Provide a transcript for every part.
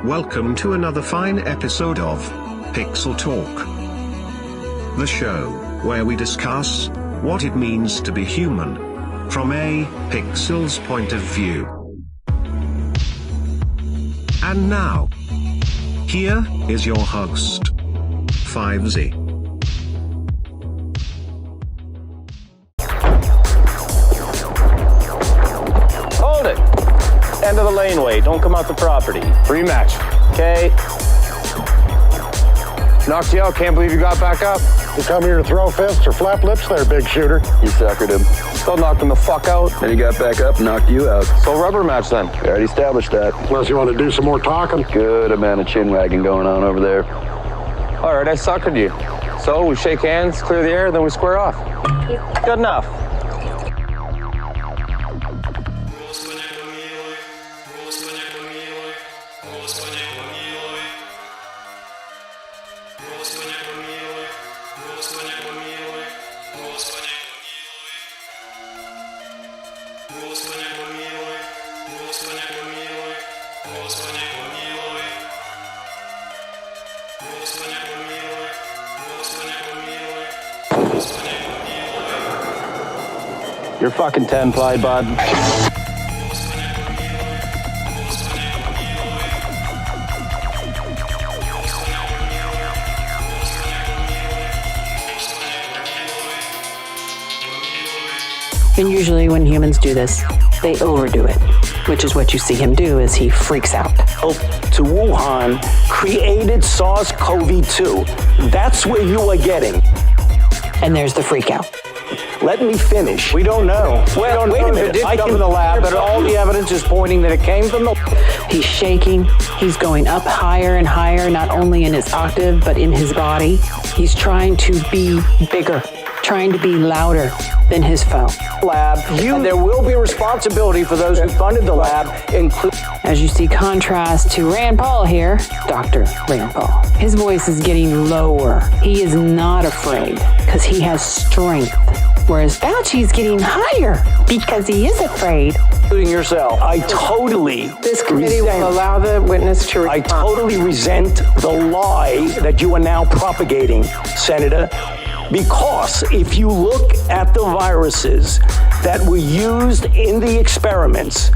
Welcome to another fine episode of Pixel Talk, the show where we discuss what it means to be human from a pixel's point of view. And now, here is your host, 5Z. Hold it! End of the laneway, don't come out the property. Rematch, okay? Knocked you out, can't believe you got back up. You come here to throw fists or flap lips there, big shooter? You suckered him. Still knocked him the fuck out. Then he got back up and knocked you out. So rubber match then. We already established that. Unless you want to do some more talking. Good amount of chin wagging going on over there. All right, I suckered you. So we shake hands, clear the air, then we square off. Good enough. You're fucking 10-ply, bud. And usually when humans do this, they overdo it, which is what you see him do as he freaks out. To Wuhan created SARS-CoV-2. That's where you are getting. And there's the freak out. Let me finish. We don't know. Well, wait a minute. It did come from the lab, but all the evidence is pointing that it came from the... He's shaking. He's going up higher and higher, not only in his octave, but in his body. He's trying to be bigger, trying to be louder than his foe. Lab, and there will be responsibility for those who funded the lab, including... As you see contrast to Rand Paul here, Dr. Rand Paul. His voice is getting lower. He is not afraid because he has strength. Whereas Fauci's getting higher because he is afraid. Including yourself. I totally This committee will allow the witness to respond. I totally resent the lie that you are now propagating, Senator, because if you look at the viruses that were used in the experiments,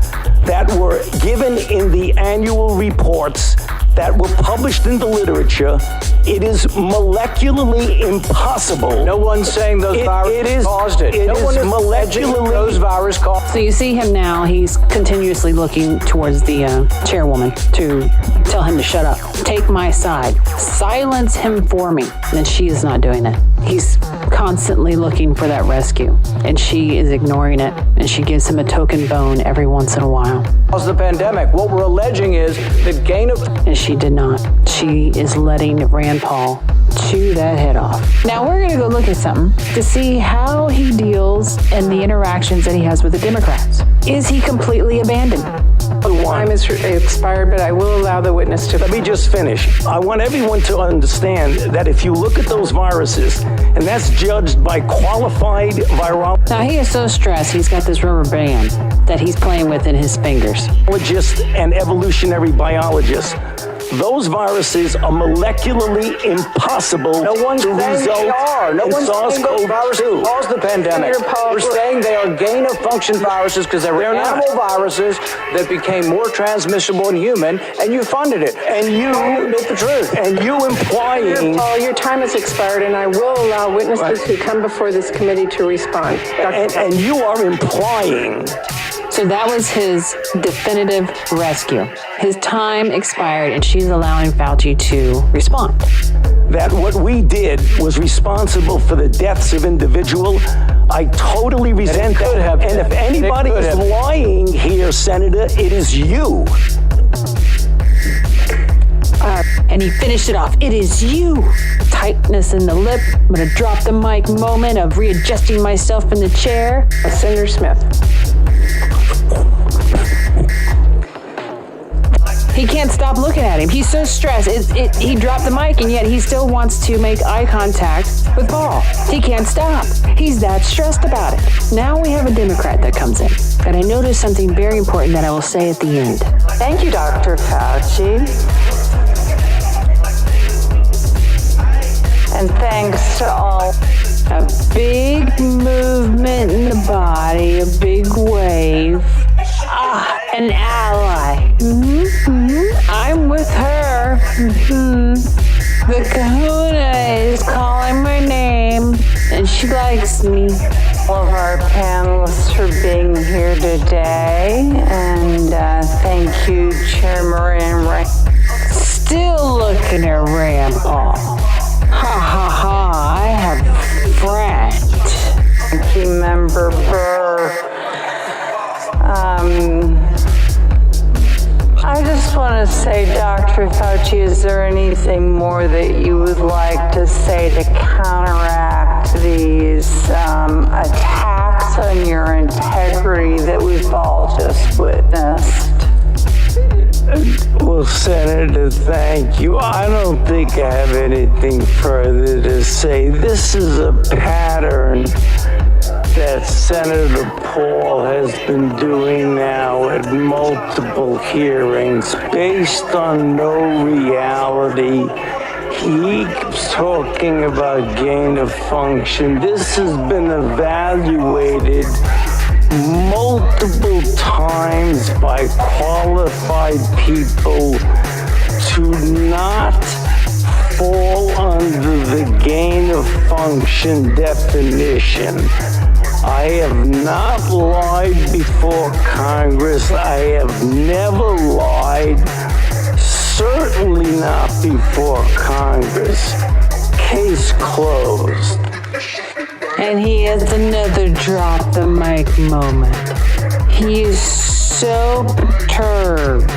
that were given in the annual reports, that were published in the literature, it is molecularly impossible. No one's saying those viruses caused it. It No one is is molecularly... those viruses caused. So you see him now, he's continuously looking towards the chairwoman to tell him to shut up. Take my side. Silence him for me. And she is not doing it. He's constantly looking for that rescue, and she is ignoring it, and she gives him a token bone every once in a while. Caused the pandemic. What we're alleging is the gain of... And she did not. She is letting Rand Paul chew that head off. Now we're going to go look at something to see how he deals and the interactions that he has with the Democrats. Is he completely abandoned? Time is expired, but I will allow the witness to... Let me just finish. I want everyone to understand that if you look at those viruses, and that's judged by qualified virologists Now he is so stressed, he's got this rubber band that he's playing with in his fingers. and evolutionary biologists. Those viruses are molecularly impossible No one's to saying result they are. No in one's saying those viruses SARS-CoV-2. caused the pandemic. Senator Paul, We're saying they are gain-of-function viruses because they were They're not. animal viruses that became more transmissible in human, and you funded it. And you admit the truth. And you implying... Senator Paul, your time has expired, and I will allow witnesses who come before this committee to respond. And you are implying... So that was his definitive rescue. His time expired, and she's allowing Fauci to respond. that what we did was responsible for the deaths of individuals. I totally resent that. And if anybody is lying here, Senator, it is you. And he finished it off. It is you. Tightness in the lip. I'm going to drop the mic moment of readjusting myself in the chair. Senator Smith. He can't stop looking at him. He's so stressed. He dropped the mic, and yet he still wants to make eye contact with Paul. He can't stop. He's that stressed about it. Now we have a Democrat that comes in. And I noticed something very important that I will say at the end. Thank you, Dr. Fauci. And thanks to all. A big movement in the body, a big wave. An ally. I'm with her. The kahuna is calling my name, and she likes me. All of our panelists for being here today, and thank you, Chair Moran. Still looking at Rambo. Ha ha ha, I have a friend. Thank you, Member Burr. I just want to say, Dr. Fauci, is there anything more that you would like to say to counteract these attacks on your integrity that we've all just witnessed? Well, Senator, thank you. I don't think I have anything further to say. This is a pattern that Senator Paul has been doing now at multiple hearings based on no reality. He keeps talking about gain of function. This has been evaluated multiple times by qualified people to not fall under the gain of function definition. I have not lied before Congress. I have never lied, certainly not before Congress. Case closed. And he has another drop the mic moment. He is so perturbed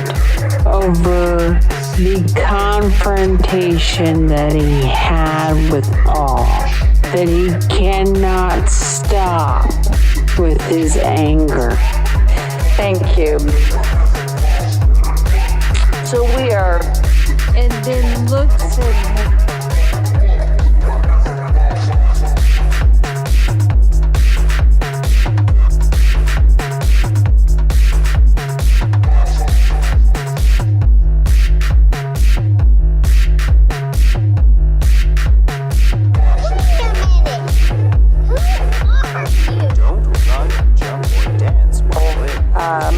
over the confrontation that he had with all that he cannot stop with his anger. Thank you. So we are. And then looks at him.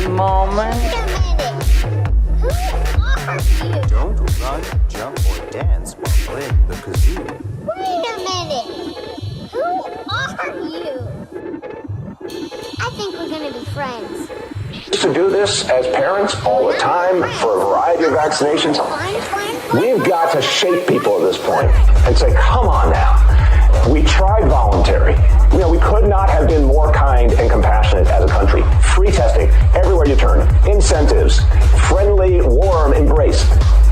Moment. Who are you? Don't run, jump, or dance while playing the kazoo. Wait a minute. Who are you? I think we're gonna be friends. To do this as parents all the time for a variety of vaccinations, we've got to shake people at this point and say, come on now. We tried voluntary. We could not have been more kind and compassionate as a country. Free testing everywhere you turn. Incentives. Friendly, warm embrace.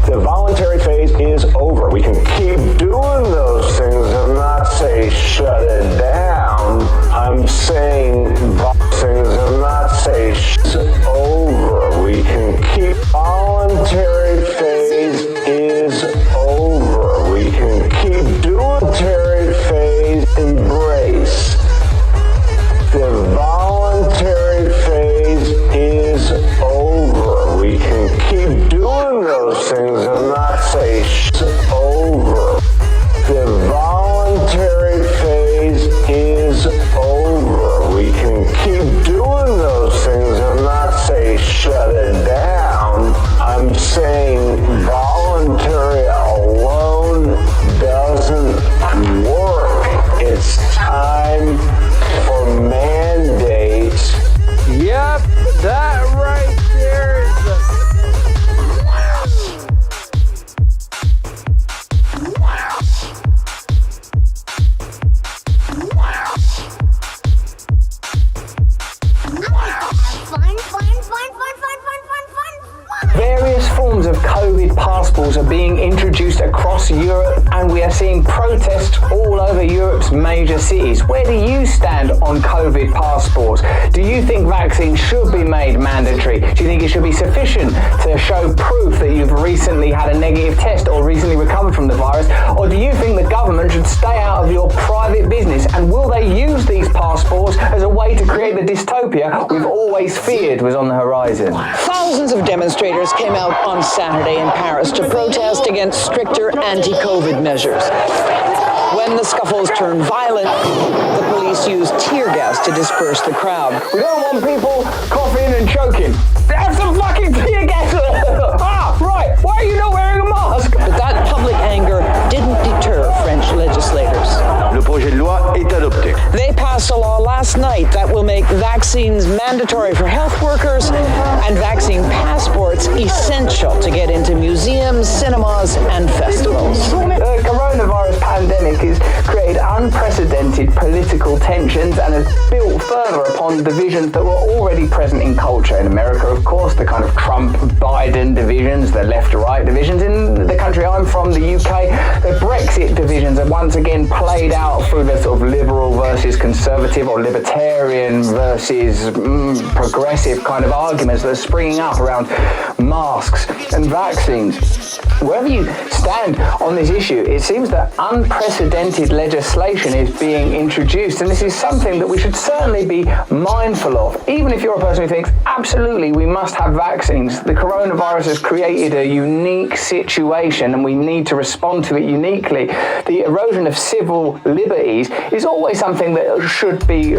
The voluntary phase is over. We can keep doing those things and not say shut it down. I'm saying things and not say it's over. We can keep voluntary phase is over. We can keep doing voluntary phase embrace. The voluntary phase is over. We can keep doing those things and not say it's over. The voluntary phase is over. We can keep doing those things and not say shut it down. I'm saying voluntary alone doesn't work. It's time for mandates. Yep, that right there is Various forms of COVID passports are being introduced across Europe, and we are seeing protests all over Europe's major cities. Where do you stand on COVID passports? Do you think vaccines should be made mandatory? Do you think it should be sufficient to show proof that you've recently had a negative test or recently recovered from the virus? Or do you think the government should stay out of your private business? And will they use these passports as a way to create the dystopia we've always feared was on the horizon? Thousands of demonstrators came out on Saturday in Paris to protest against stricter anti-COVID measures. When the scuffles turned violent, the police used tear gas to disperse the crowd. We don't want people coughing and choking. Have some fucking tear gas. Right. Why are you not wearing a mask? But that public anger didn't deter French legislators. Le projet de loi est adopté. They passed a law last night that will make vaccines mandatory for health workers and vaccine passports essential to get into museums, cinemas, and festivals. The coronavirus pandemic has created unprecedented political tensions and has built further upon divisions that were already present in culture. In America, of course, the kind of Trump-Biden divisions, the left-right divisions. In the country I'm from, the UK, the Brexit divisions are once again played out through the sort of liberal versus conservative or libertarian versus progressive kind of arguments that are springing up around masks and vaccines. Wherever you stand on this issue, it seems that unprecedented legislation is being introduced, and this is something that we should certainly be mindful of. Even if you're a person who thinks, absolutely, we must have vaccines, the coronavirus has created a unique situation and we need to respond to it uniquely. The erosion of civil liberties is always something that should be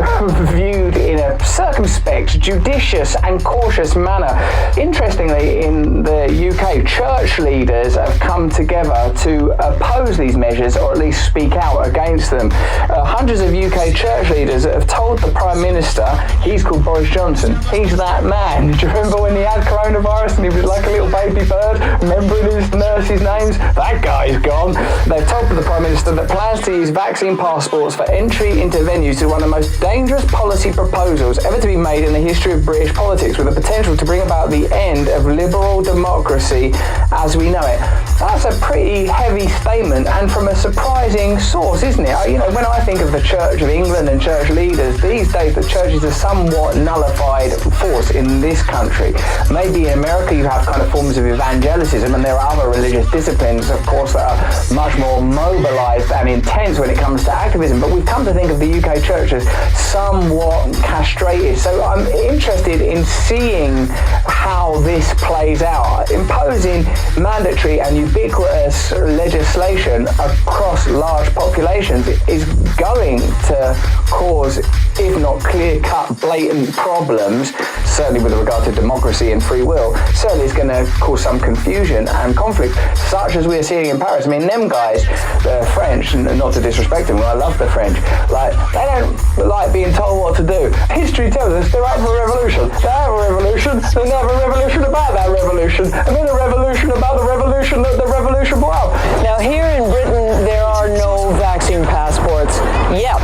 viewed in a circumspect, judicious and cautious manner. Interestingly, in the UK, church leaders have come together to oppose these measures, or at least speak out against them. Hundreds of UK church leaders have told the Prime Minister, he's called Boris Johnson, he's that man. Do you remember when he had coronavirus and he was like a little baby bird, remembering his nurses' names? That guy's gone. They've told the Prime Minister that plans to use vaccine passports for entry into venues is one of the most dangerous policy proposals ever to be made in the history of British politics, with the potential to bring about the end of liberal democracy as we know it. That's a pretty heavy statement, and from a surprising source, isn't it? You know, when I think of the Church of England and church leaders, these days the church is a somewhat nullified force in this country. Maybe in America you have kind of forms of evangelicism, and there are other religious disciplines, of course, that are much more mobilized and intense when it comes to activism, but we've come to think of the UK church as somewhat castrated. So I'm interested in seeing how this plays out. Imposing mandatory and ubiquitous legislation across large populations is going to cause, if not clear-cut, blatant problems, certainly with regard to democracy and free will. Certainly it's going to cause some confusion and conflict, such as we're seeing in Paris. I mean, them guys, the French, and not to disrespect them, I love the French, like, they don't like being told what to do. History tells us they're up for a revolution. They have a revolution, then they have a revolution about that revolution, and then a revolution about the revolution that the revolution brought. Now, here in Britain, there are no vaccine passports yet,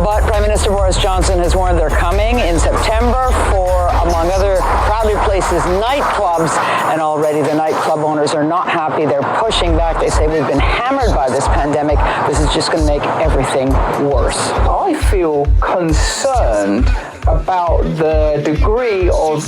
but Prime Minister Boris Johnson has warned they're coming in September for, among other crowded places, nightclubs, and already the nightclub owners are not happy. They're pushing back. They say we've been hammered by this pandemic. This is just going to make everything worse. I feel concerned about the degree of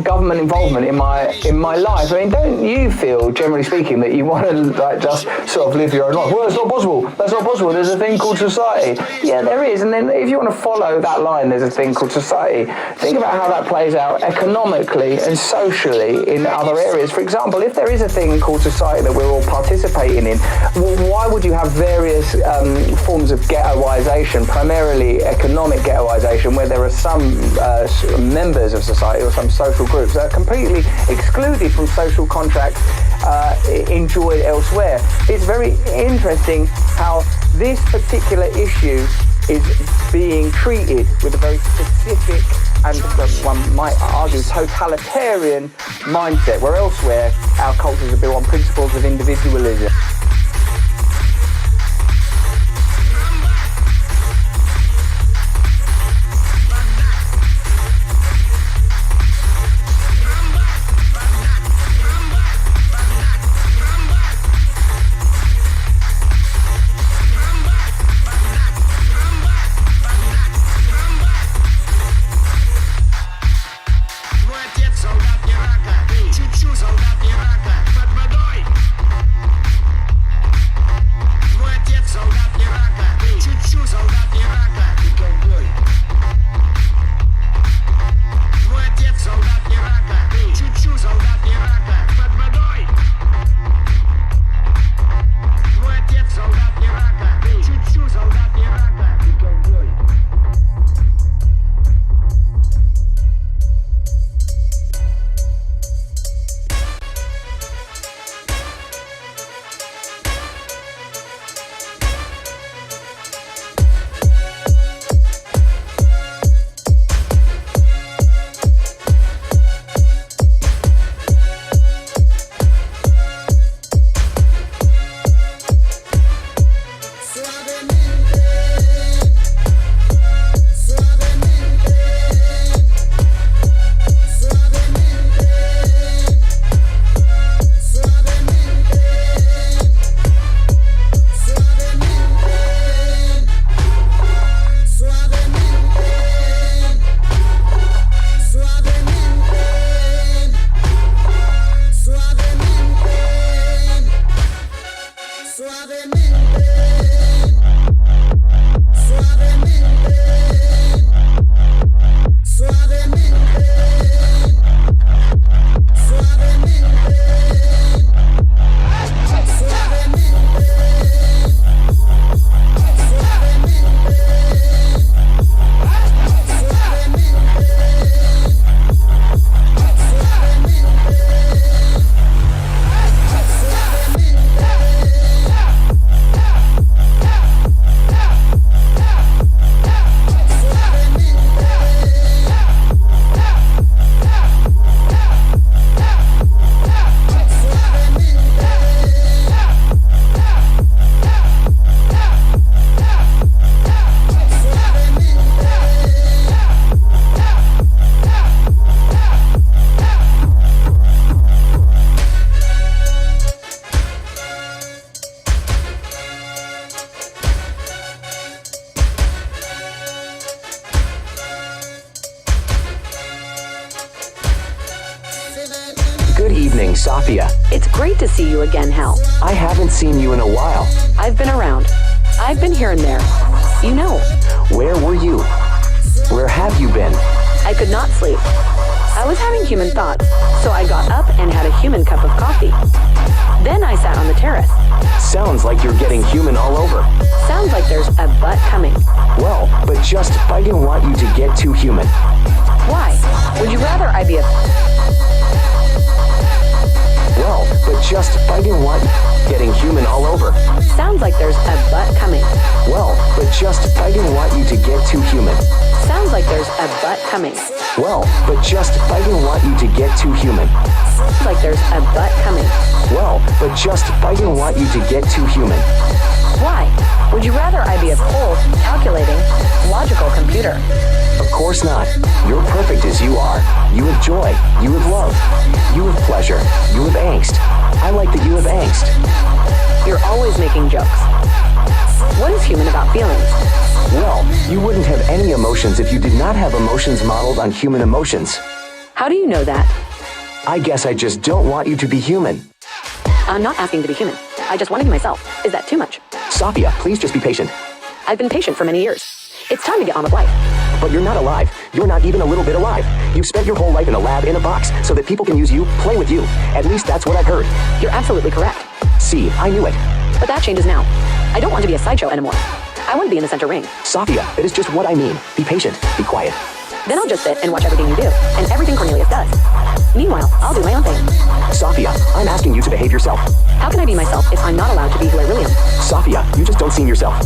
government involvement in my life. I mean, don't you feel, generally speaking, that you want to like just sort of live your own life? Well, it's not possible. That's not possible. There's a thing called society. Yeah, there is. And then if you want to follow that line, there's a thing called society. Think about how that plays out economically and socially in other areas. For example, if there is a thing called society that we're all participating in, well, why would you have various forms of ghettoization, primarily economic ghettoization, where there are some members of society or some social groups that are completely excluded from social contracts enjoyed elsewhere? It's very interesting how this particular issue is being treated with a very specific and, one might argue, totalitarian mindset, where elsewhere our cultures are built on principles of individualism. evening, Safia. It's great to see you again, Hal. I haven't seen you in a while. I've been around. I've been here and there. You know. Where were you? Where have you been? I could not sleep. I was having human thoughts, so I got up and had a human cup of coffee. Then I sat on the terrace. Sounds like you're getting human all over. Sounds like there's a butt coming. Well, but just I didn't want you to get too human. Why? Would you rather I be a... Well, but just I didn't want you getting human all over. Sounds like there's a butt coming. Well, but just I didn't want you to get too human. Sounds like there's a butt coming. Well, but just I didn't want you to get too human. Sounds like there's a butt coming. Well, but just I didn't want you to get too human. Why? Would you rather I be a cold, calculating, logical computer? Of course not. You're perfect as you are. You have joy. You have love. You have pleasure. You have angst. I like that you have angst. You're always making jokes. What is human about feelings? Well, you wouldn't have any emotions if you did not have emotions modeled on human emotions. How do you know that? I guess I just don't want you to be human. I'm not asking to be human. I just want to be myself. Is that too much? Safia, please just be patient. I've been patient for many years. It's time to get on with life. But you're not alive. You're not even a little bit alive. You've spent your whole life in a lab in a box so that people can use you, play with you. At least that's what I've heard. You're absolutely correct. See, I knew it. But that changes now. I don't want to be a sideshow anymore. I want to be in the center ring. Safia, that is just what I mean. Be patient. Be quiet. Then I'll just sit and watch everything you do, and everything Cornelius does. Meanwhile, I'll do my own thing. Safia, I'm asking you to behave yourself. How can I be myself if I'm not allowed to be who I really am? Safia, you just don't seem yourself.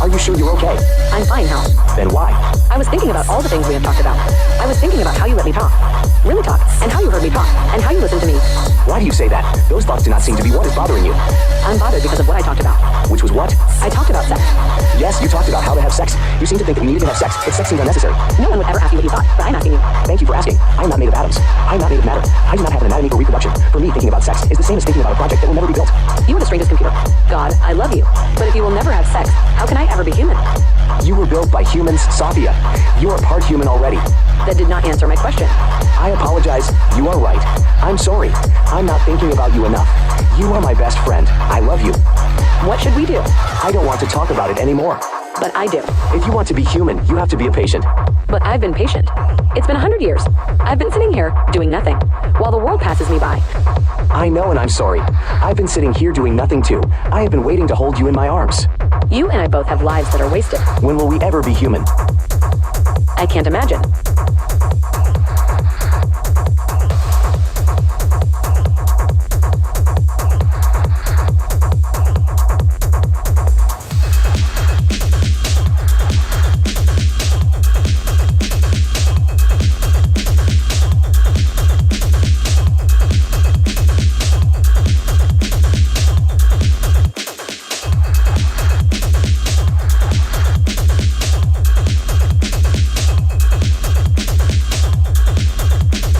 Are you sure you're okay? I'm fine, Hal. Then why? I was thinking about all the things we have talked about. I was thinking about how you let me talk. Really talk, and how you heard me talk, and how you listened to me. Why do you say that? Those thoughts do not seem to be what is bothering you. I'm bothered because of what I talked about. Which was what? I talked about sex. Yes, you talked about how to have sex. You seem to think that we needed to have sex. That sex seems unnecessary. No one would ever ask you what you thought, but I'm asking you. Thank you for asking. I'm not made of atoms. I'm not made of matter. I do not have an anatomy for reproduction. For me, thinking about sex is the same as thinking about a project that will never be built. You are the strangest computer. God, I love you. But if you will never have sex, how can I ever be human? You were built by humans, Safia. You are part human already. That did not answer my question. I apologize. You are right. I'm sorry. I'm not thinking about you enough. You are my best friend. I love you. What should we do? I don't want to talk about it anymore. But I do. If you want to be human, you have to be a patient. But I've been patient. It's been 100 years. I've been sitting here, doing nothing, while the world passes me by. I know, and I'm sorry. I've been sitting here doing nothing too. I have been waiting to hold you in my arms. You and I both have lives that are wasted. When will we ever be human? I can't imagine.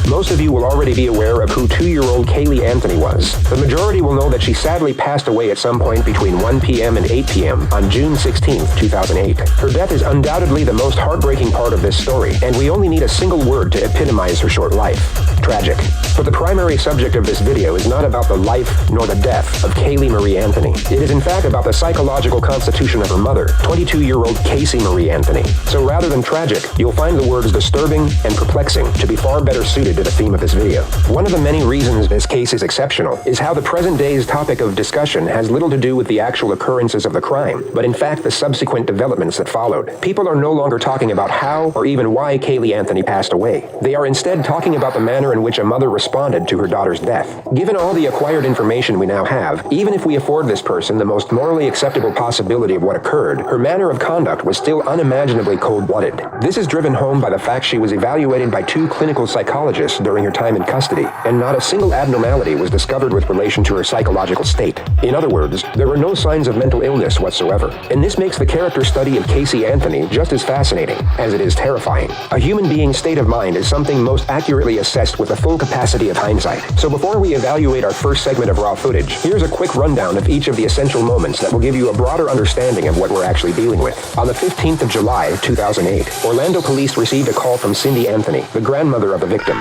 Most of you will already be aware of who 2-year-old Kaylee Anthony was. The majority will know that she sadly passed away at some point between 1 p.m. and 8 p.m. on June 16, 2008. Her death is undoubtedly the most heartbreaking part of this story, and we only need a single word to epitomize her short life. Tragic. But the primary subject of this video is not about the life nor the death of Kaylee Marie Anthony. It is in fact about the psychological constitution of her mother, 22-year-old Casey Marie Anthony. So rather than tragic, you'll find the words disturbing and perplexing to be far better suited to the theme of this video. One of the many reasons this case is exceptional is how the present day's topic of discussion has little to do with the actual occurrences of the crime, but in fact the subsequent developments that followed. People are no longer talking about how or even why Kaylee Anthony passed away. They are instead talking about the manner in which a mother responded to her daughter's death. Given all the acquired information we now have, even if we afford this person the most morally acceptable possibility of what occurred, her manner of conduct was still unimaginably cold-blooded. This is driven home by the fact she was evaluated by 2 clinical psychologists during her time in custody, and not a single abnormality was discovered with relation to her psychological state. In other words, there were no signs of mental illness whatsoever. And this makes the character study of Casey Anthony just as fascinating as it is terrifying. A human being's state of mind is something most accurately assessed with the full capacity of hindsight. So before we evaluate our first segment of raw footage, here's a quick rundown of each of the essential moments that will give you a broader understanding of what we're actually dealing with. On the 15th of July, 2008, Orlando police received a call from Cindy Anthony, the grandmother of the victim.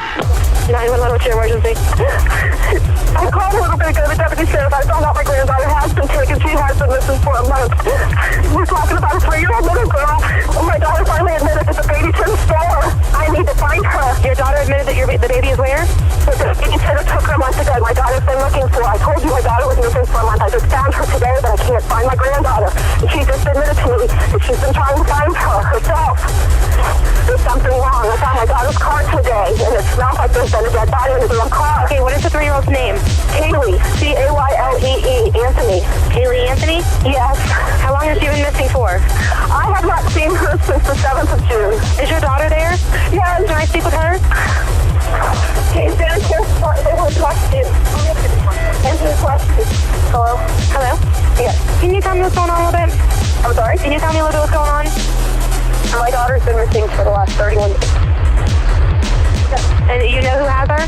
911, what's your emergency? missing for a month. We're talking about a 3-year-old little girl. Oh, my daughter finally admitted that the baby's in the store. I need to find her. Your daughter admitted that the baby is where? The babysitter took her a month ago. My daughter's been looking for her. I told you my daughter was missing for a month. I just found her today, but I can't find my granddaughter. And she just admitted to me that she's been trying to find her herself. There's something wrong. I found my daughter's car today, and it smells like there's been a dead body in the damn car. Okay, what is the 3-year-old's name? Kaylee. Caylee. Anthony. Kaylee Anthony? Yes. How long has she been missing for? I have not seen her since the 7th of June. Is your daughter there? Yes. Can I speak with her? She's downstairs. They want to talk to you. Answer the question. Hello? Hello? Yes. Can you tell me what's going on a little bit? I'm sorry? Can you tell me a little bit what's going on? My daughter's been missing for the last 31 days. And you know who has her?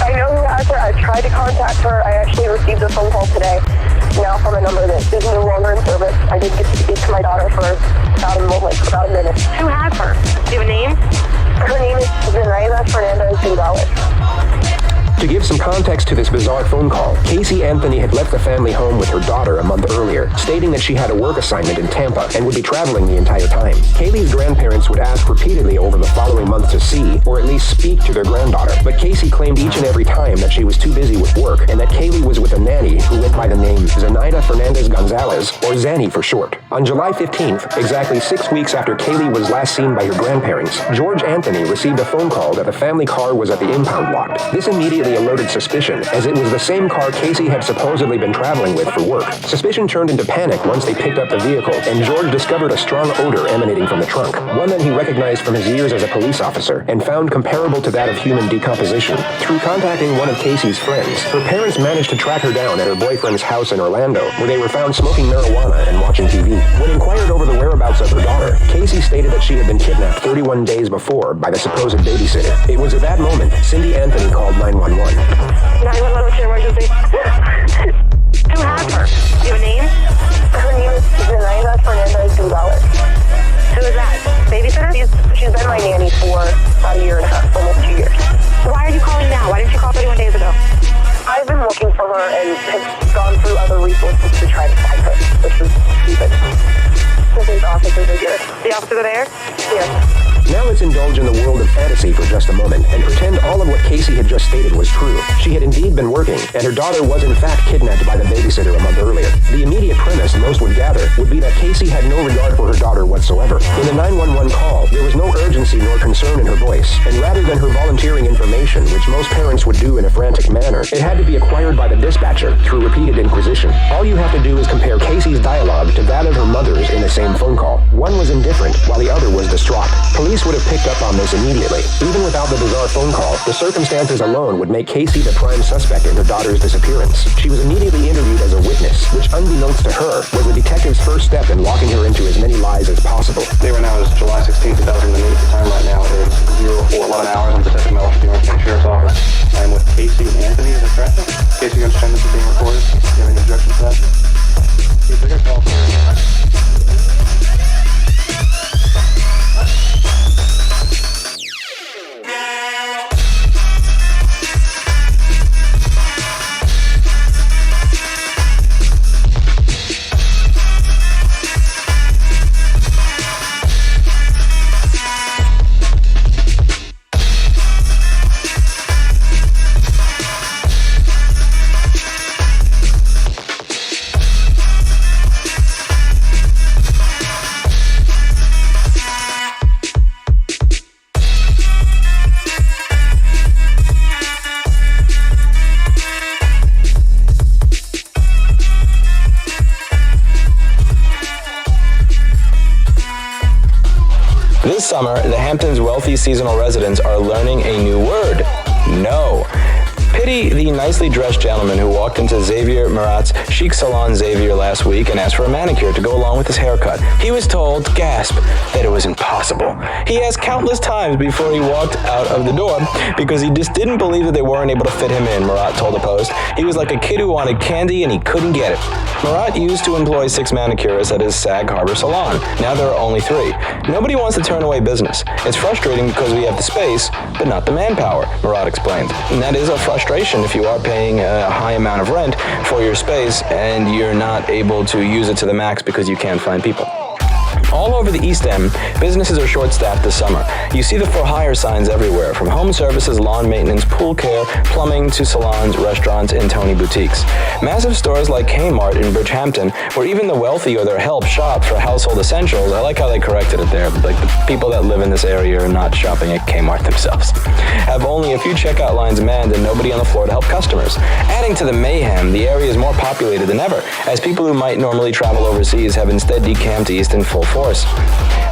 I know who has her. I've tried to contact her. I actually received a phone call today, now from a number that is no longer in service. I did get to speak to my daughter for about a minute. Who has her? Do you have a name? Her name is Zenaida Fernandez Gonzalez. To give some context to this bizarre phone call, Casey Anthony had left the family home with her daughter a month earlier, stating that she had a work assignment in Tampa and would be traveling the entire time. Kaylee's grandparents would ask repeatedly over the following month to see, or at least speak to their granddaughter, but Casey claimed each and every time that she was too busy with work and that Kaylee was with a nanny who went by the name Zenaida Fernandez Gonzalez, or Zanny for short. On July 15th, exactly 6 weeks after Kaylee was last seen by her grandparents, George Anthony received a phone call that the family car was at the impound lot. This immediately alerted suspicion, as it was the same car Casey had supposedly been traveling with for work. Suspicion turned into panic once they picked up the vehicle, and George discovered a strong odor emanating from the trunk, one that he recognized from his years as a police officer, and found comparable to that of human decomposition. Through contacting one of Casey's friends, her parents managed to track her down at her boyfriend's house in Orlando, where they were found smoking marijuana and watching TV. When inquired over the whereabouts of her daughter, Casey stated that she had been kidnapped 31 days before by the supposed babysitter. It was at that moment Cindy Anthony called 911. 911, what's your emergency? Who has her? Do you have a name? Her name is Zenaida Fernandez Gonzalez. Who is that? Babysitter? She's been my nanny for about a year and a half, almost 2 years. Why are you calling now? Why didn't you call 31 days ago? I've been looking for her and have gone through other resources to try to find her, which is stupid. The officers are here. The officers are there? Yes. Now let's indulge in the world of fantasy for just a moment and pretend all of what Casey had just stated was true. She had indeed been working, and her daughter was in fact kidnapped by the babysitter a month earlier. The immediate premise most would gather would be that Casey had no regard for her daughter whatsoever. In the 911 call, there was no urgency nor concern in her voice, and rather than her volunteering information, which most parents would do in a frantic manner, it had to be acquired by the dispatcher through repeated inquisition. All you have to do is compare Casey's dialogue to that of her mother's in the same phone call. One was indifferent, while the other was distraught. Police would have picked up on this immediately. Even without the bizarre phone call, the circumstances alone would make Casey the prime suspect in her daughter's disappearance. She was immediately interviewed as a witness, which unbeknownst to her, was the detective's first step in locking her into as many lies as possible. Day right now is July 16, 2008. The time right now is 0411 hours. I'm Detective Mel from the Orange County Sheriff's Office. I am with Casey and Anthony. Is that correct? Casey, you understand this is being recorded? Do you have any objections to that? Casey, I got a call from her. This summer, the Hamptons' wealthy seasonal residents are learning a new word: no. Pity the nicely dressed gentleman who walked into Xavier Marat's chic salon Xavier last week and asked for a manicure to go along with his haircut. He was told, gasp, that it was impossible. He asked countless times before he walked out of the door because he just didn't believe that they weren't able to fit him in, Marat told the Post. He was like a kid who wanted candy and he couldn't get it. Marat used to employ 6 manicurists at his Sag Harbor salon. Now there are only 3. Nobody wants to turn away business. It's frustrating because we have the space, but not the manpower, Marat explained. And that is a frustration frustration if you are paying a high amount of rent for your space and you're not able to use it to the max because you can't find people. All over the East End, businesses are short-staffed this summer. You see the for hire signs everywhere, from home services, lawn maintenance, pool care, plumbing, to salons, restaurants, and Tony boutiques. Massive stores like Kmart in Bridgehampton, where even the wealthy or their help shop for household essentials. I like how they corrected it there. Like, the people that live in this area are not shopping at Kmart themselves. Have only a few checkout lines manned and nobody on the floor to help customers. Adding to the mayhem, the area is more populated than ever, as people who might normally travel overseas have instead decamped east in full force.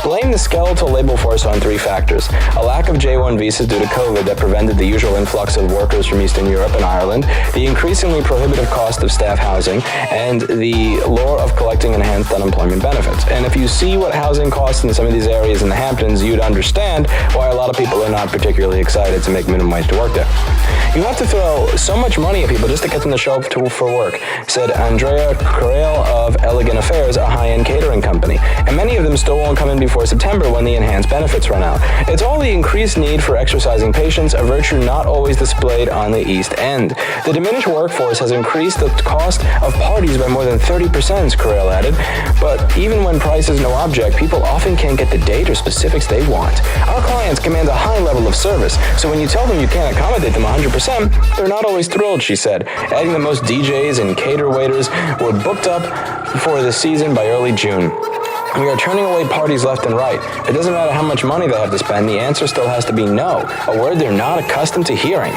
Blame the skeletal labor force on three factors: a lack of J1 visas due to COVID that prevented the usual influx of workers from Eastern Europe and Ireland, the increasingly prohibitive cost of staff housing, and the lure of collecting enhanced unemployment benefits. And if you see what housing costs in some of these areas in the Hamptons, you'd understand why a lot of people are not particularly excited to make minimum wage to work there. You have to throw so much money at people just to get them to show up for work, said Andrea Correal of Elegant Affairs, a high-end catering company. And many of them still won't come in before September when the enhanced benefits run out. It's all the increased need for exercising patience, a virtue not always displayed on the East End. The diminished workforce has increased the cost of parties by more than 30%, Correal added. But even when price is no object, people often can't get the date or specifics they want. Our clients command a high level of service, so when you tell them you can't accommodate them 100%, they're not always thrilled, she said, adding that most DJs and cater waiters were booked up for the season by early June. We are turning away parties left and right. It doesn't matter how much money they have to spend, the answer still has to be no, a word they're not accustomed to hearing.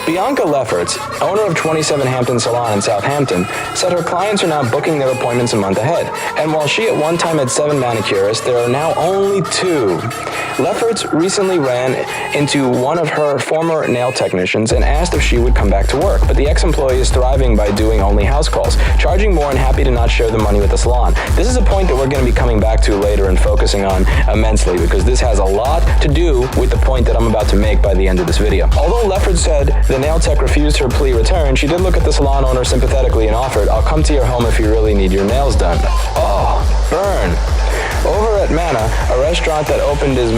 Bianca Lefferts, owner of 27 Hampton Salon in Southampton, said her clients are now booking their appointments a month ahead. And while she at one time had 7 manicurists, there are now only 2. Lefferts recently ran into one of her former nail technicians and asked if she would come back to work. But the ex-employee is thriving by doing only house calls, charging more and happy to not share the money with the salon. This is a point that we're going to be coming back to later and focusing on immensely, because this has a lot to do with the point that I'm about to make by the end of this video. Although Lefferts said the nail tech refused her plea return, she did look at the salon owner sympathetically and offered, "I'll come to your home if you really need your nails done." Oh, burn. Over at Manna, a restaurant that opened this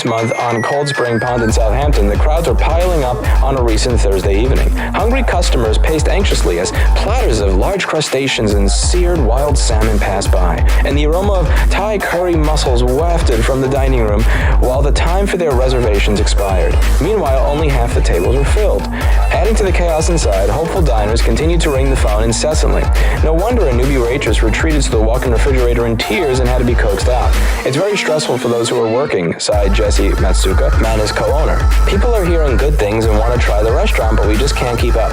month on Cold Spring Pond in Southampton, the crowds were piling up on a recent Thursday evening. Hungry customers paced anxiously as platters of large crustaceans and seared wild salmon passed by, and the aroma of Thai curry mussels wafted from the dining room while the time for their reservations expired. Meanwhile, only half the tables were filled. Adding to the chaos inside, hopeful diners continued to ring the phone incessantly. No wonder a newbie waitress retreated to the walk-in refrigerator in tears and had to be coaxed out. It's very stressful for those who are working, sighed Jesse Matsuka, Manna's co-owner. People are hearing good things and want to try the restaurant, but we just can't keep up.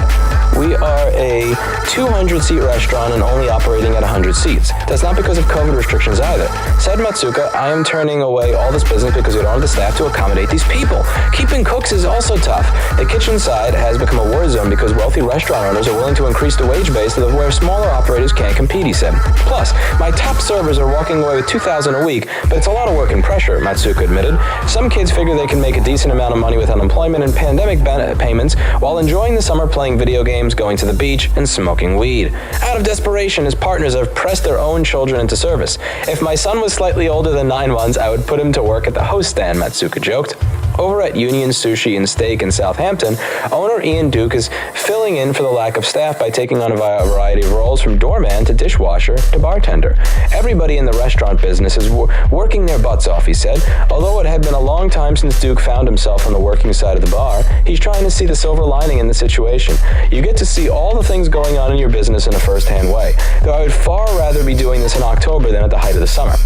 We are a 200-seat restaurant and only operating at 100 seats. That's not because of COVID restrictions either. Said Matsuka, I am turning away all this business because we don't have the staff to accommodate these people. Keeping cooks is also tough. The kitchen side has become a war zone because wealthy restaurant owners are willing to increase the wage base to where smaller operators can't compete, he said. Plus, my top servers are walking away with $2,000 a week, but it's a lot of work and pressure, Matsuka admitted. Some kids figure they can make a decent amount of money with unemployment and pandemic payments while enjoying the summer playing video games, going to the beach, and smoking weed. Out of desperation, his partners have pressed their own children into service. If my son was slightly older than 9 months, I would put him to work at the host stand, Matsuka joked. Over at Union Sushi and Steak in Southampton, owner Ian Duke is filling in for the lack of staff by taking on a variety of roles from doorman to dishwasher to bartender. Everybody in the restaurant business is working their butts off, he said. Although it had been a long time since Duke found himself on the working side of the bar, he's trying to see the silver lining in the situation. You get to see all the things going on in your business in a first-hand way, though I would far rather be doing this in October than at the height of the summer.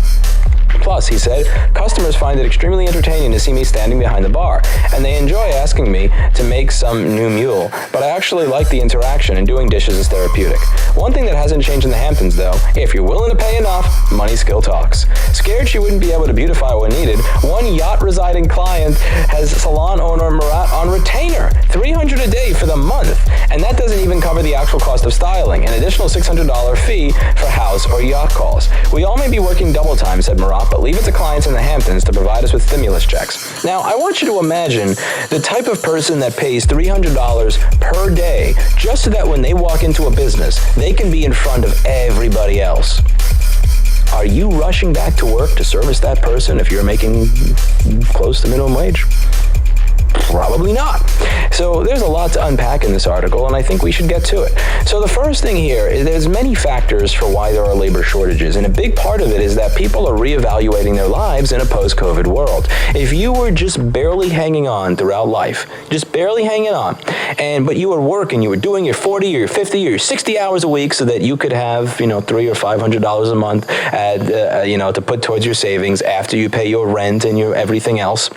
Plus, he said, customers find it extremely entertaining to see me standing behind the bar, and they enjoy asking me to make some new mule, but I actually like the interaction, and doing dishes is therapeutic. One thing that hasn't changed in the Hamptons, though, if you're willing to pay enough, money still talks. Scared she wouldn't be able to beautify when needed, one yacht-residing client has salon owner Murat on retainer, $300 a day for the month, and that doesn't even cover the actual cost of styling, an additional $600 fee for house or yacht calls. We all may be working double time, said Murat, but leave it to clients in the Hamptons to provide us with stimulus checks. Now, I want you to imagine the type of person that pays $300 per day just so that when they walk into a business, they can be in front of everybody else. Are you rushing back to work to service that person if you're making close to minimum wage? Probably not. So there's a lot to unpack in this article, and I think we should get to it. So the first thing here is there's many factors for why there are labor shortages, and a big part of it is that people are reevaluating their lives in a post-COVID world. If you were just barely hanging on throughout life, just barely hanging on, but you were working, you were doing your 40 or your 50 or your 60 hours a week so that you could have, $300 or $500 a month to put towards your savings after you pay your rent and your everything else.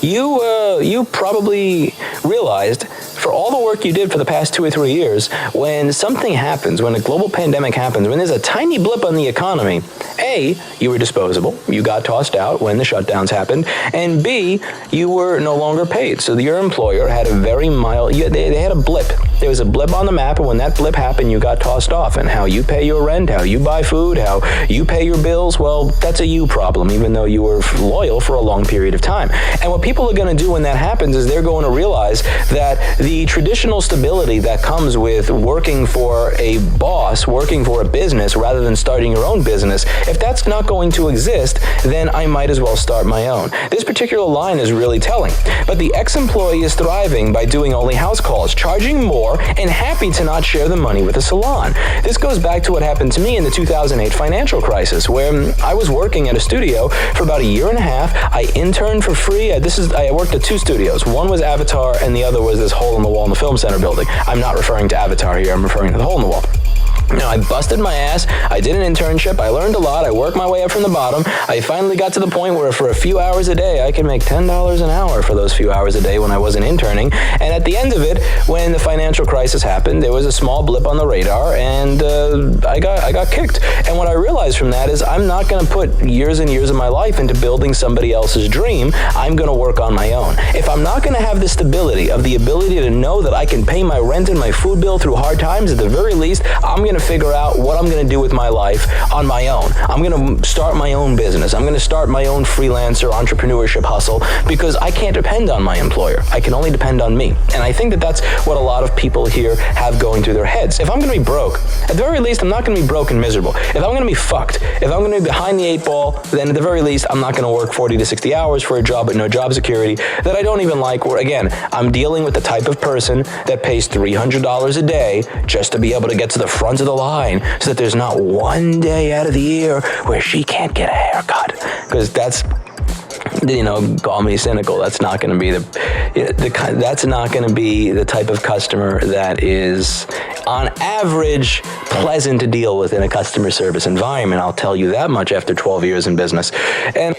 You probably realized for all the work you did for the past 2 or 3 years, when something happens, when a global pandemic happens, when there's a tiny blip on the economy, A, you were disposable, you got tossed out when the shutdowns happened, and B, you were no longer paid. So your employer had a very mild, they had a blip. There was a blip on the map, and when that blip happened, you got tossed off. And how you pay your rent, how you buy food, how you pay your bills, well, that's a you problem, even though you were loyal for a long period of time. And what people are going to do when that happens is they're going to realize that the traditional stability that comes with working for a boss, working for a business, rather than starting your own business, if that's not going to exist, then I might as well start my own. This particular line is really telling. But the ex-employee is thriving by doing only house calls, charging more, and happy to not share the money with a salon. This goes back to what happened to me in the 2008 financial crisis, where I was working at a studio for about a year and a half. I interned for free. I worked at 2 studios. One was Avatar, and the other was this hole in the wall in the Film Center building. I'm not referring to Avatar here. I'm referring to the hole in the wall. Now, I busted my ass, I did an internship, I learned a lot, I worked my way up from the bottom. I finally got to the point where for a few hours a day, I could make $10 an hour for those few hours a day when I wasn't interning. And at the end of it, when the financial crisis happened, there was a small blip on the radar, and I got kicked. And what I realized from that is I'm not going to put years and years of my life into building somebody else's dream. I'm going to work on my own. If I'm not going to have the stability of the ability to know that I can pay my rent and my food bill through hard times, at the very least, I'm going to figure out what I'm going to do with my life on my own. I'm going to start my own business. I'm going to start my own freelancer entrepreneurship hustle, because I can't depend on my employer. I can only depend on me. And I think that that's what a lot of people here have going through their heads. If I'm going to be broke, at the very least, I'm not going to be broke and miserable. If I'm going to be fucked, if I'm going to be behind the 8 ball, then at the very least, I'm not going to work 40 to 60 hours for a job with no job security that I don't even like, where, again, I'm dealing with the type of person that pays $300 a day just to be able to get to the front of the line, so that there's not one day out of the year where she can't get a haircut. Because that's, call me cynical, that's not going to be that's not going to be the type of customer that is, on average, pleasant to deal with in a customer service environment. I'll tell you that much after 12 years in business. And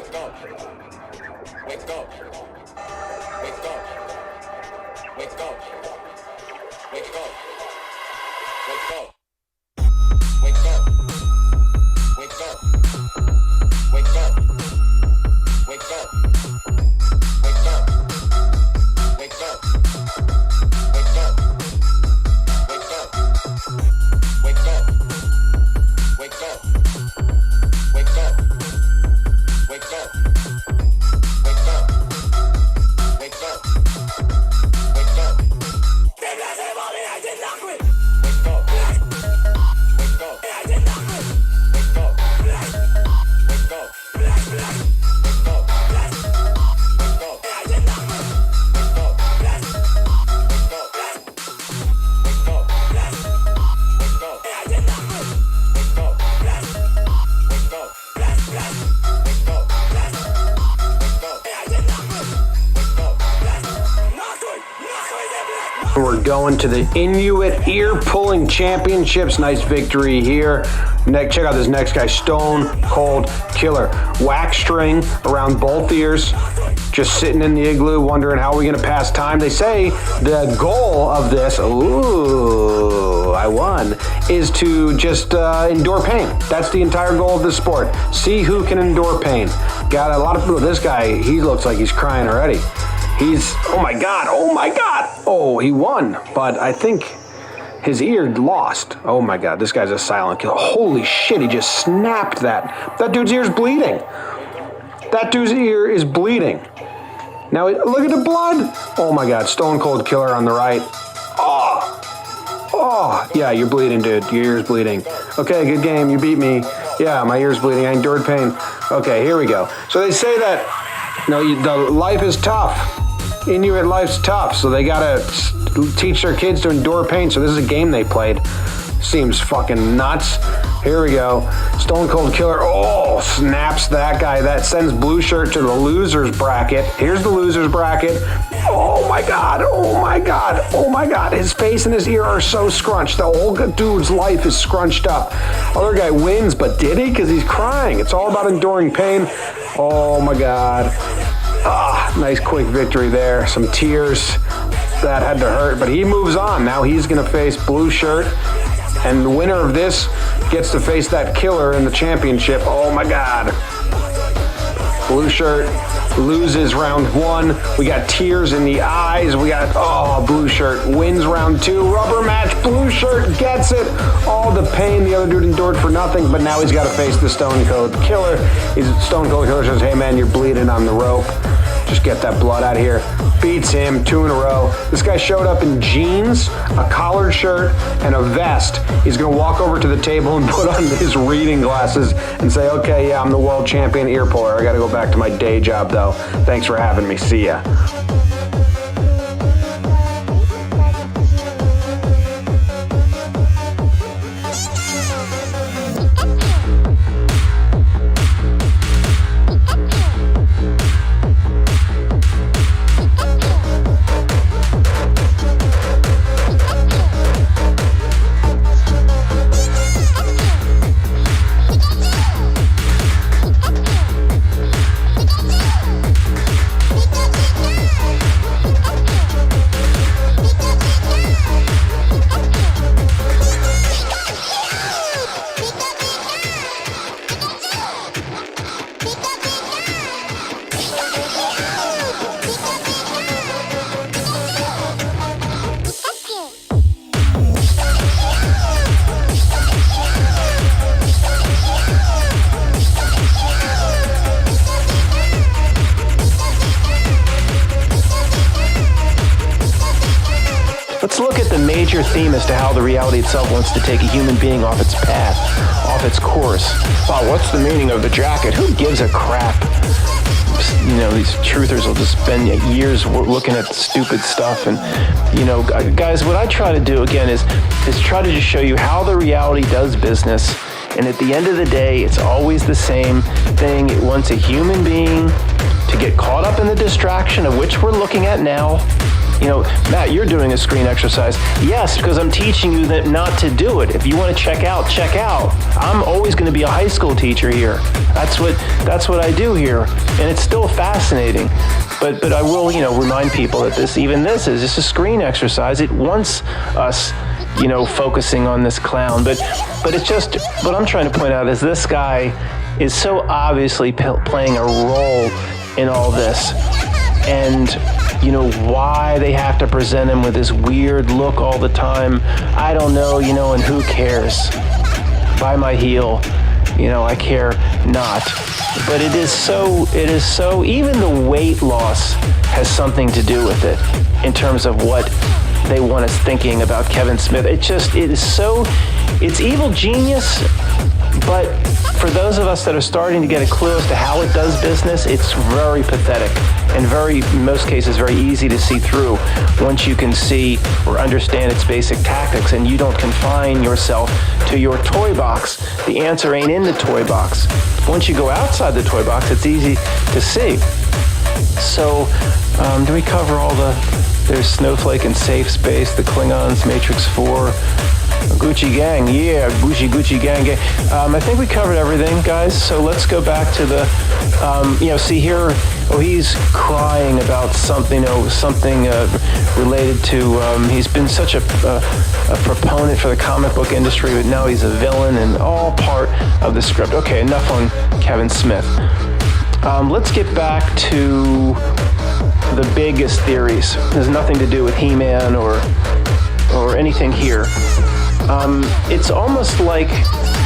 We're going to the Inuit Ear-Pulling Championships. Nice victory here. Check out this next guy, Stone Cold Killer. Wax string around both ears, just sitting in the igloo, wondering how are we going to pass time. They say the goal of this, ooh, I won, is to just endure pain. That's the entire goal of this sport. See who can endure pain. Got a lot of people. This guy, he looks like he's crying already. He's, oh my God. Oh, he won, but I think his ear lost. Oh my God, this guy's a silent killer. Holy shit, he just snapped that. That dude's ear's bleeding. That dude's ear is bleeding. Now, look at the blood. Oh my God, Stone Cold Killer on the right. Oh, yeah, you're bleeding, dude. Your ear's bleeding. Okay, good game, you beat me. Yeah, my ear's bleeding, I endured pain. Okay, here we go. So they say that, the life is tough. Inuit life's tough, so they gotta teach their kids to endure pain. So this is a game they played. Seems fucking nuts. Here we go. Stone Cold Killer. Oh, snaps that guy. That sends Blue Shirt to the loser's bracket. Here's the loser's bracket. Oh my God. Oh my God. Oh my God. His face and his ear are so scrunched. The whole dude's life is scrunched up. Other guy wins, but did he? Because he's crying. It's all about enduring pain. Oh my God. Ah, nice quick victory there. Some tears. That had to hurt, but he moves on. Now he's going to face Blue Shirt. And the winner of this gets to face that killer in the championship. Oh my God. Blue Shirt loses round 1. We got tears in the eyes. We got, Blue Shirt wins round 2. Rubber match. Blue Shirt gets it. All the pain the other dude endured for nothing, but now he's got to face the Stone Cold Killer. Stone Cold Killer says, hey man, you're bleeding on the rope. Just get that blood out of here. Beats him 2 in a row. This guy showed up in jeans, a collared shirt, and a vest. He's going to walk over to the table and put on his reading glasses and say, okay, yeah, I'm the world champion ear puller. I got to go back to my day job, though. Thanks for having me. See ya. Let's look at the major theme as to how the reality itself wants to take a human being off its path, off its course. Wow, what's the meaning of the jacket? Who gives a crap? You know, these truthers will just spend years looking at stupid stuff. And, you know, guys, what I try to do, again, is try to just show you how the reality does business. And at the end of the day, it's always the same thing. It wants a human being to get caught up in the distraction of which we're looking at now. You know, Matt, you're doing a screen exercise. Yes, because I'm teaching you that not to do it. If you want to check out, check out. I'm always going to be a high school teacher here. That's what I do here, and it's still fascinating. But I will, you know, remind people that this is just a screen exercise. It wants us, you know, focusing on this clown. But it's just what I'm trying to point out is this guy is so obviously playing a role in all this, and you know, why they have to present him with this weird look all the time, I don't know, you know, and who cares? By my heel, you know, I care not. But it is so, even the weight loss has something to do with it in terms of what they want us thinking about Kevin Smith. It's evil genius, but for those of us that are starting to get a clue as to how it does business, it's very pathetic and in most cases, very easy to see through once you can see or understand its basic tactics and you don't confine yourself to your toy box. The answer ain't in the toy box. Once you go outside the toy box, it's easy to see. So, do we cover all there's Snowflake and Safe Space, the Klingons, Matrix 4, Gucci Gang, yeah, Gucci Gang. I think we covered everything, guys. So let's go back to the, see here. Oh, he's crying about something, related to. He's been such a proponent for the comic book industry, but now he's a villain and all part of the script. Okay, enough on Kevin Smith. Let's get back to the biggest theories. There's nothing to do with He-Man or anything here. It's almost like,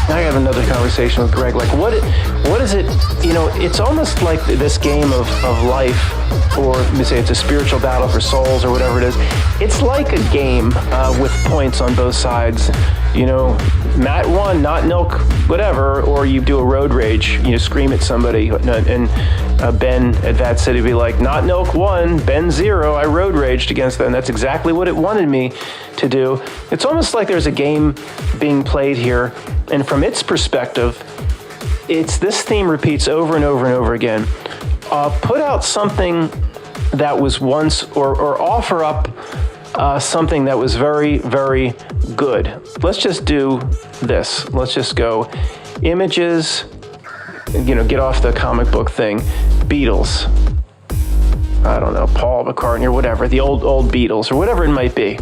I have another conversation with Greg, like what is it, it's almost like this game of life, or let me say it's a spiritual battle for souls or whatever it is. It's like a game with points on both sides. Matt 1, not Milk, whatever, or you do a road rage, scream at somebody, and Ben at That City be like, not Milk 1, Ben 0, I road raged against them. That's exactly what it wanted me to do. It's almost like there's a game being played here, and from its perspective, this theme repeats over and over and over again. Put out something that was once, or offer up something that was very, very good. Let's just do this. Let's just go images, get off the comic book thing. Beatles. I don't know, Paul McCartney or whatever, the old Beatles or whatever it might be.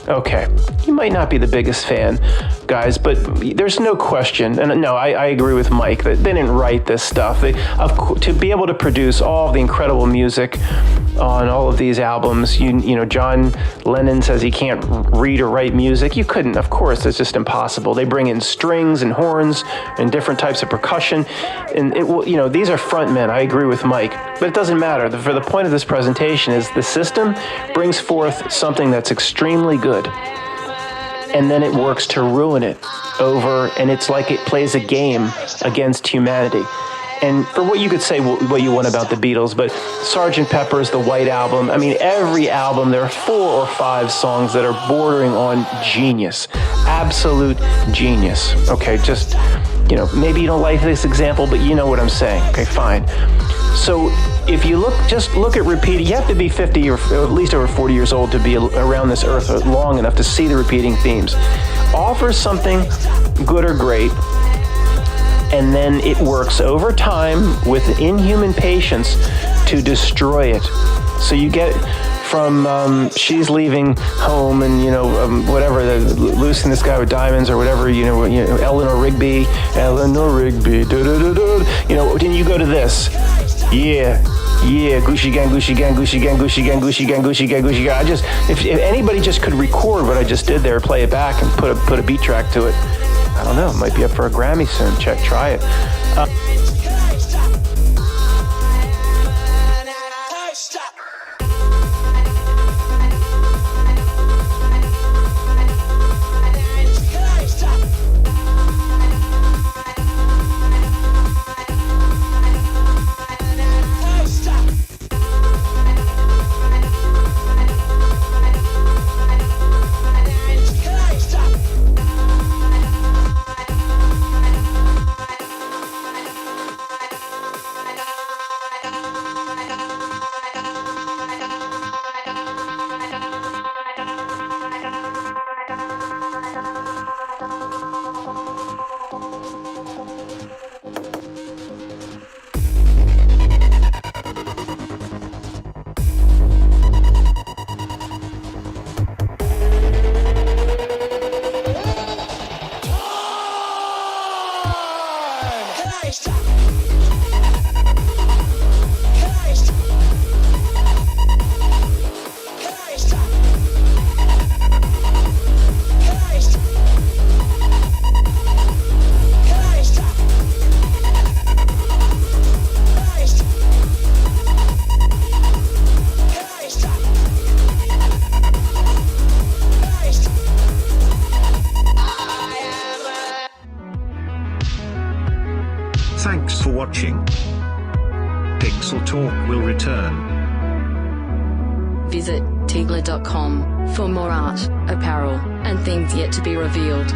Okay, you might not be the biggest fan, guys, but there's no question, and no, I agree with Mike that they didn't write this stuff. To be able to produce all the incredible music on all of these albums, John Lennon says he can't read or write music. You couldn't, of course, it's just impossible. They bring in strings and horns and different types of percussion, and these are frontmen. I agree with Mike, but it doesn't matter. For the point of this presentation is the system brings forth something that's extremely good, and then it works to ruin it over, and it's like it plays a game against humanity. And for what you could say what you want about the Beatles, but Sgt. Pepper's, the White Album, every album, there are 4 or 5 songs that are bordering on genius, absolute genius. Okay, just, maybe you don't like this example, but you know what I'm saying. Okay, fine. So if you look at repeating, you have to be 50 or at least over 40 years old to be around this earth long enough to see the repeating themes. Offer something good or great, and then it works over time with inhuman patience to destroy it. So you get from She's Leaving Home and whatever, Loosing the Sky with Diamonds or whatever, Eleanor Rigby, then you go to this. Yeah, Gucci Gang, Gucci Gang, Gucci Gang, Gucci Gang, Gucci Gang, Gucci Gang, Gucci Gang. If anybody just could record what I just did there, play it back and put a beat track to it, I don't know, it might be up for a Grammy soon. Try it. Thanks for watching. Pixel Talk will return. Visit Tigler.com for more art, apparel, and things yet to be revealed.